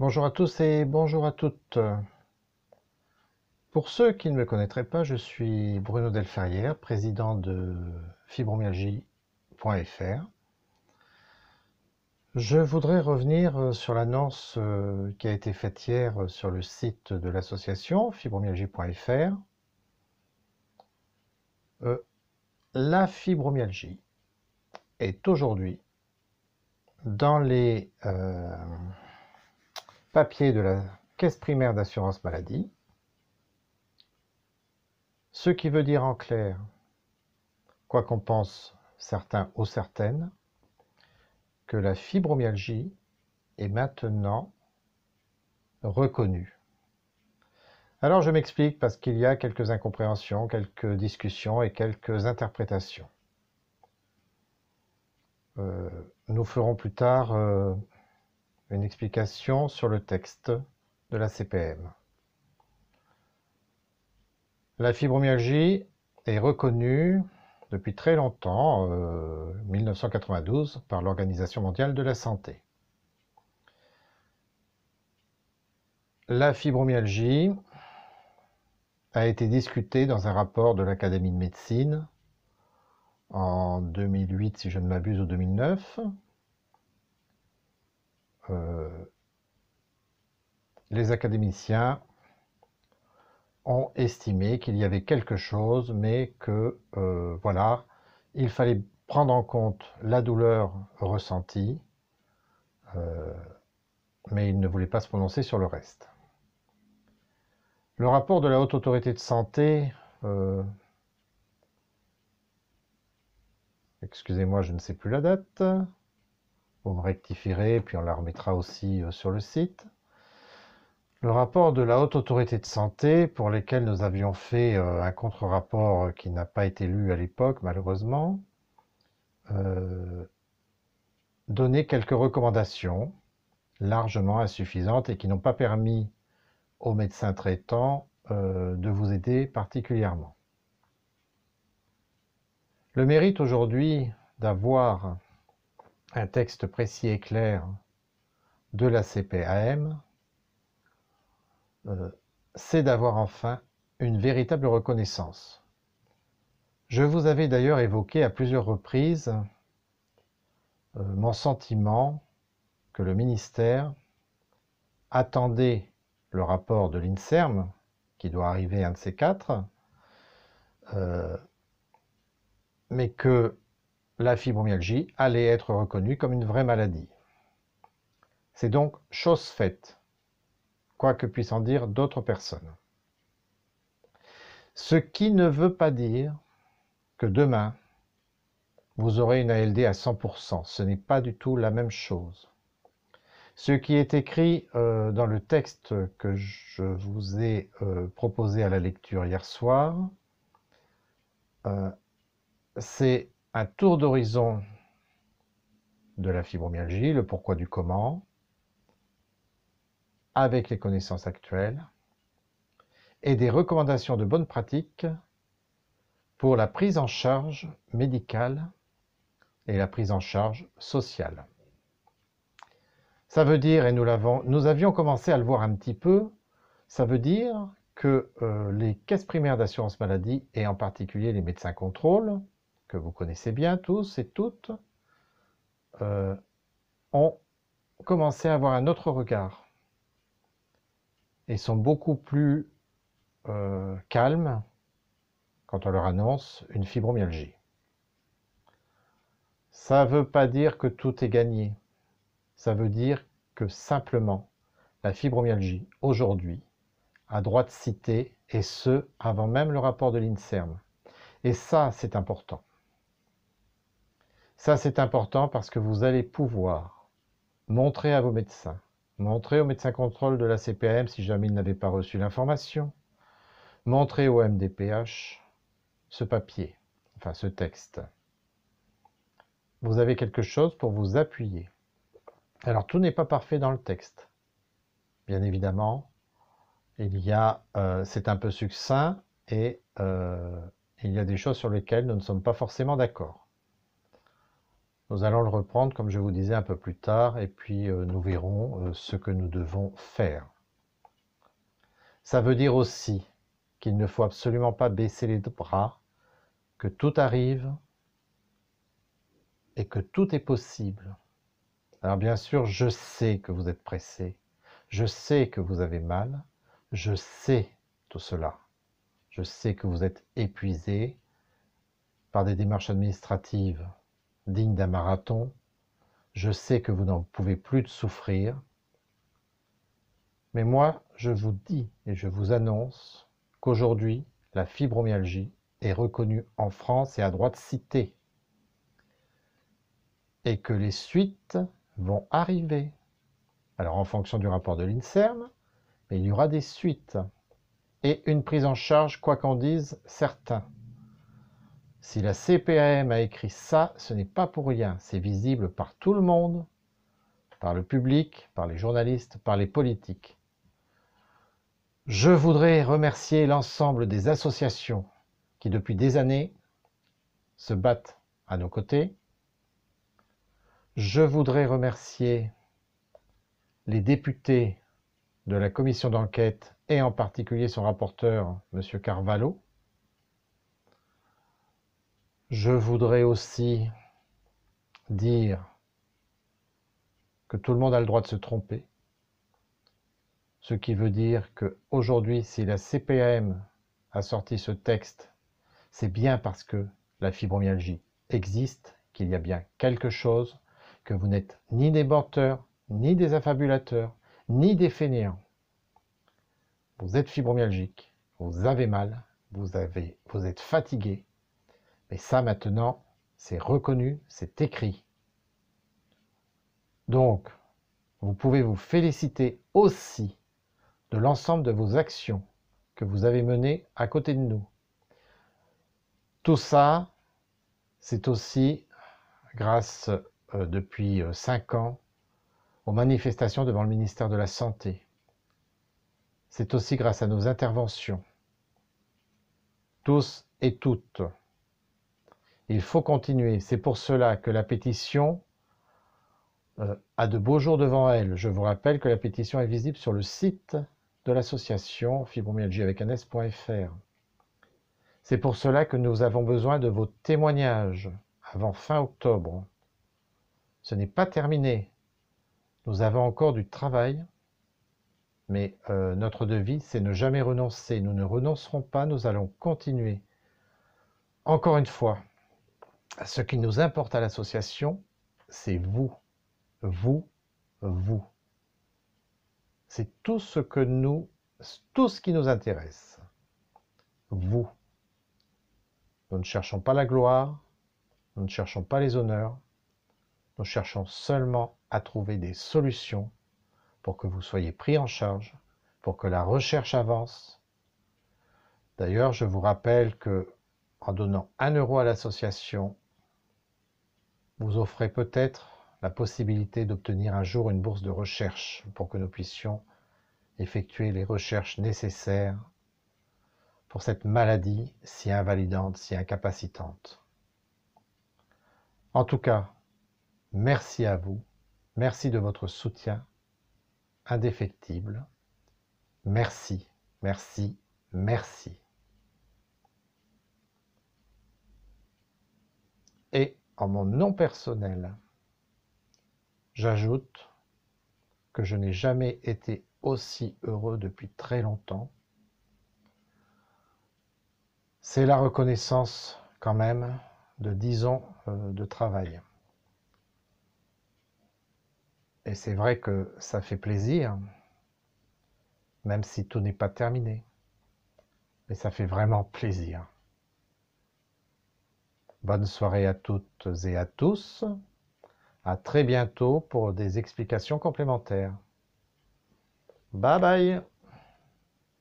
Bonjour à tous et bonjour à toutes. Pour ceux qui ne me connaîtraient pas, je suis Bruno Delferrière, président de fibromyalgie.fr. Je voudrais revenir sur l'annonce qui a été faite hier sur le site de l'association fibromyalgie.fr. La fibromyalgie est aujourd'hui dans les papiers de la Caisse primaire d'assurance maladie, ce qui veut dire en clair, quoi qu'en pense certains ou certaines, que la fibromyalgie est maintenant reconnue. Alors je m'explique parce qu'il y a quelques incompréhensions, quelques discussions et quelques interprétations. Nous ferons plus tard une explication sur le texte de la CPM. La fibromyalgie est reconnue depuis très longtemps, 1992, par l'Organisation mondiale de la santé. La fibromyalgie a été discutée dans un rapport de l'Académie de médecine en 2008, si je ne m'abuse, ou 2009. Les académiciens ont estimé qu'il y avait quelque chose, mais que, voilà, il fallait prendre en compte la douleur ressentie, mais ils ne voulaient pas se prononcer sur le reste. Le rapport de la Haute Autorité de Santé, excusez-moi, je ne sais plus la date, vous me rectifierez, puis on la remettra aussi sur le site. Le rapport de la Haute Autorité de Santé, pour lequel nous avions fait un contre-rapport qui n'a pas été lu à l'époque, malheureusement, donnait quelques recommandations largement insuffisantes et qui n'ont pas permis aux médecins traitants de vous aider particulièrement. Le mérite aujourd'hui d'avoir un texte précis et clair de la CPAM, c'est d'avoir enfin une véritable reconnaissance. Je vous avais d'ailleurs évoqué à plusieurs reprises mon sentiment que le ministère attendait le rapport de l'INSERM, qui doit arriver un de ces quatre, mais que la fibromyalgie allait être reconnue comme une vraie maladie. C'est donc chose faite, quoi que puissent en dire d'autres personnes. Ce qui ne veut pas dire que demain, vous aurez une ALD à 100%. Ce n'est pas du tout la même chose. Ce qui est écrit dans le texte que je vous ai proposé à la lecture hier soir, c'est un tour d'horizon de la fibromyalgie, le pourquoi du comment, avec les connaissances actuelles, et des recommandations de bonnes pratiques pour la prise en charge médicale et la prise en charge sociale. Ça veut dire, et nous avions commencé à le voir un petit peu, ça veut dire que les caisses primaires d'assurance maladie, et en particulier les médecins contrôle, que vous connaissez bien tous et toutes, ont commencé à avoir un autre regard et sont beaucoup plus calmes quand on leur annonce une fibromyalgie. Ça ne veut pas dire que tout est gagné. Ça veut dire que simplement la fibromyalgie, aujourd'hui, a droit de citer, et ce, avant même le rapport de l'INSERM. Et ça, c'est important. Ça, c'est important parce que vous allez pouvoir montrer à vos médecins, montrer aux médecins contrôle de la CPAM si jamais ils n'avaient pas reçu l'information, montrer au MDPH ce papier, enfin ce texte. Vous avez quelque chose pour vous appuyer. Alors, tout n'est pas parfait dans le texte. Bien évidemment, c'est un peu succinct et il y a des choses sur lesquelles nous ne sommes pas forcément d'accord. Nous allons le reprendre, comme je vous disais, un peu plus tard, et puis nous verrons ce que nous devons faire. Ça veut dire aussi qu'il ne faut absolument pas baisser les bras, que tout arrive et que tout est possible. Alors bien sûr, je sais que vous êtes pressé, je sais que vous avez mal, je sais tout cela. Je sais que vous êtes épuisé par des démarches administratives dignes d'un marathon. Je sais que vous n'en pouvez plus de souffrir. Mais moi, je vous dis et je vous annonce qu'aujourd'hui, la fibromyalgie est reconnue en France et à droit de cité. Et que les suites vont arriver. Alors en fonction du rapport de l'INSERM, mais il y aura des suites. Et une prise en charge, quoi qu'en disent certains. Si la CPAM a écrit ça, ce n'est pas pour rien. C'est visible par tout le monde, par le public, par les journalistes, par les politiques. Je voudrais remercier l'ensemble des associations qui, depuis des années, se battent à nos côtés. Je voudrais remercier les députés de la commission d'enquête et en particulier son rapporteur, M. Carvalho. Je voudrais aussi dire que tout le monde a le droit de se tromper, ce qui veut dire qu'aujourd'hui, si la CPAM a sorti ce texte, c'est bien parce que la fibromyalgie existe, qu'il y a bien quelque chose, que vous n'êtes ni des menteurs, ni des affabulateurs, ni des fainéants. Vous êtes fibromyalgique, vous avez mal, vous êtes fatigué, mais ça maintenant, c'est reconnu, c'est écrit. Donc, vous pouvez vous féliciter aussi de l'ensemble de vos actions que vous avez menées à côté de nous. Tout ça, c'est aussi grâce, depuis 5 ans, aux manifestations devant le ministère de la Santé. C'est aussi grâce à nos interventions, tous et toutes. Il faut continuer. C'est pour cela que la pétition a de beaux jours devant elle. Je vous rappelle que la pétition est visible sur le site de l'association fibromyalgie avec un s.fr. C'est pour cela que nous avons besoin de vos témoignages avant fin octobre. Ce n'est pas terminé. Nous avons encore du travail, mais notre devise, c'est ne jamais renoncer. Nous ne renoncerons pas, nous allons continuer. Encore une fois, ce qui nous importe à l'association, c'est vous. Vous, vous. C'est tout ce qui nous intéresse. Vous. Nous ne cherchons pas la gloire, nous ne cherchons pas les honneurs, nous cherchons seulement à trouver des solutions pour que vous soyez pris en charge, pour que la recherche avance. D'ailleurs, je vous rappelle que en donnant 1 € à l'association, vous offrez peut-être la possibilité d'obtenir un jour une bourse de recherche pour que nous puissions effectuer les recherches nécessaires pour cette maladie si invalidante, si incapacitante. En tout cas, merci à vous, merci de votre soutien indéfectible. Merci, merci, merci. Et en mon nom personnel, j'ajoute que je n'ai jamais été aussi heureux depuis très longtemps. C'est la reconnaissance quand même de 10 ans de travail. Et c'est vrai que ça fait plaisir, même si tout n'est pas terminé. Mais ça fait vraiment plaisir. Bonne soirée à toutes et à tous. À très bientôt pour des explications complémentaires. Bye bye!